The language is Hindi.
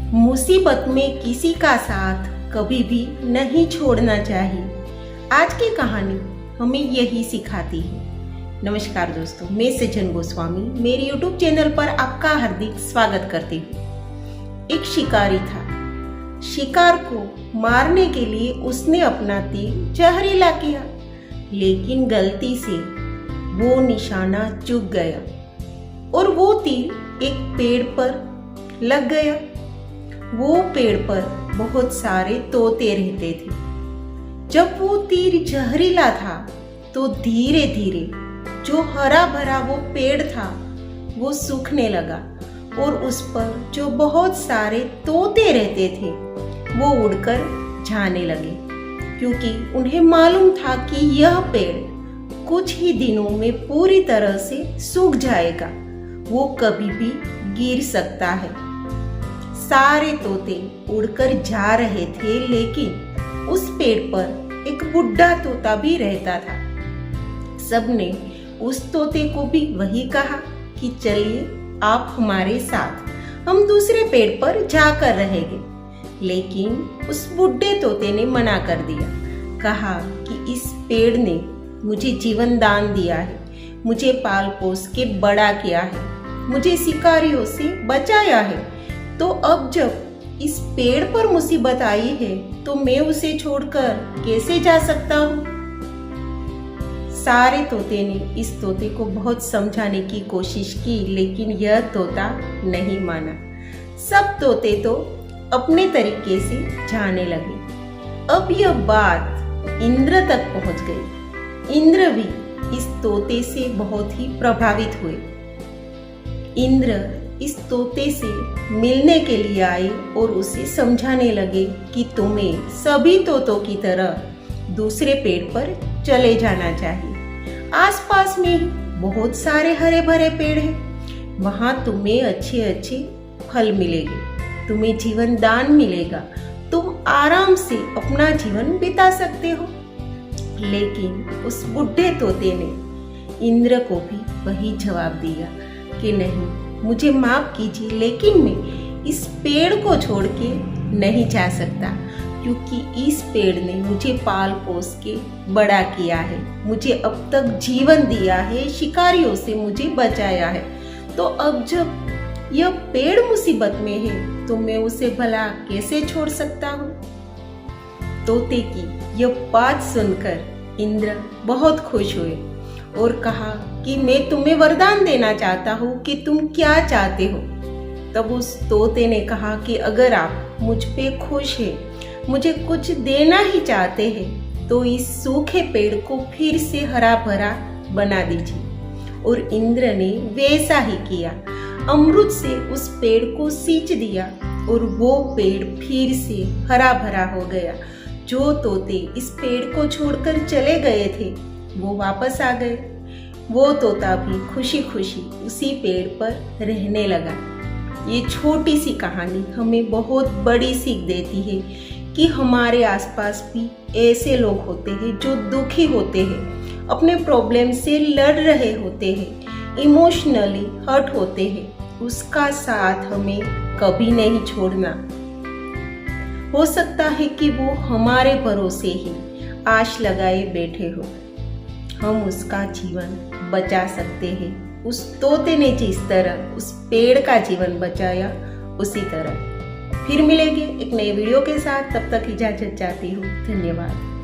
मुसीबत में किसी का साथ कभी भी नहीं छोड़ना चाहिए। आज की कहानी हमें यही सिखाती है। नमस्कार दोस्तों, मैं सज्जन गोस्वामी मेरे YouTube चैनल पर आपका हार्दिक स्वागत करती हूँ। एक शिकारी था। शिकार को मारने के लिए उसने अपना तीर जहरीला किया, लेकिन गलती से वो निशाना चूक गया और वो तीर एक पेड़ पर लग गया। वो पेड़ पर बहुत सारे तोते रहते थे। जब वो तीर जहरीला था तो धीरे धीरे जो हरा भरा वो पेड़ था वो सूखने लगा और उस पर जो बहुत सारे तोते रहते थे वो उड़कर जाने लगे, क्योंकि उन्हें मालूम था कि यह पेड़ कुछ ही दिनों में पूरी तरह से सूख जाएगा, वो कभी भी गिर सकता है। सारे तोते उड़कर जा रहे थे, लेकिन उस पेड़ पर एक बुढ़ा तोता भी रहता था। सबने उस तोते को भी वही कहा कि चलिए आप हमारे साथ, हम दूसरे पेड़ पर जाकर रहेंगे। लेकिन उस बुढ़े तोते ने मना कर दिया, कहा कि इस पेड़ ने मुझे जीवन दान दिया है, मुझे पाल पोस के बड़ा किया है, मुझे शिकारियों से बचाया है, तो अब जब इस पेड़ पर मुसीबत आई है तो मैं उसे छोड़कर कैसे जा सकता हूँ। सारे तोते ने इस तोते को बहुत समझाने की कोशिश की, लेकिन यह तोता नहीं माना। सब तोते तो अपने तरीके से जाने लगे। अब यह बात इंद्र तक पहुंच गई। इंद्र भी इस तोते से बहुत ही प्रभावित हुए। इंद्र इस तोते से मिलने के लिए आए और उसे समझाने लगे कि तुम्हें सभी तोतों की तरह दूसरे पेड़ पर चले जाना चाहिए। आसपास में ही बहुत सारे हरे भरे पेड़ हैं, वहां तुम्हें अच्छे अच्छे फल मिलेंगे, तुम्हें जीवन दान मिलेगा, तुम आराम से अपना जीवन बिता सकते हो। लेकिन उस बुढ़े तोते ने इंद्र को भी वही जवाब दिया कि नहीं, मुझे माफ कीजिए, लेकिन मैं इस पेड़ को छोड़ के नहीं जा सकता, क्योंकि इस पेड़ ने मुझे पाल पोस के बड़ा किया है, मुझे अब तक जीवन दिया है, शिकारियों से मुझे बचाया है। तो अब जब यह पेड़ मुसीबत में है तो मैं उसे भला कैसे छोड़ सकता हूँ। तोते की यह बात सुनकर इंद्र बहुत खुश हुए और कहा कि मैं तुम्हें वरदान देना चाहता हूँ कि तुम क्या चाहते हो। तब उस तोते ने कहा कि अगर आप मुझ पे खुश हैं, मुझे कुछ देना ही चाहते हैं, तो इस सूखे पेड़ को फिर से हरा भरा बना दीजिए। और इंद्र ने वैसा ही किया। अमृत से उस पेड़ को सींच दिया और वो पेड़ फिर से हरा भरा हो गया। जो तोते इस पेड़ को छोड़कर चले गए थे वो वापस आ गए। वो तोता भी खुशी खुशी उसी पेड़ पर रहने लगा। ये छोटी सी कहानी हमें बहुत बड़ी सीख देती है कि हमारे आसपास भी ऐसे लोग होते हैं जो दुखी होते हैं, अपने प्रॉब्लम से लड़ रहे होते हैं, इमोशनली हर्ट होते हैं। उसका साथ हमें कभी नहीं छोड़ना। हो सकता है कि वो हमारे भरोसे ही आश लगाए बैठे हो, हम उसका जीवन बचा सकते हैं। उस तोते ने जिस तरह उस पेड़ का जीवन बचाया, उसी तरह। फिर मिलेंगे एक नए वीडियो के साथ, तब तक इजाजत चाहती हूँ। धन्यवाद।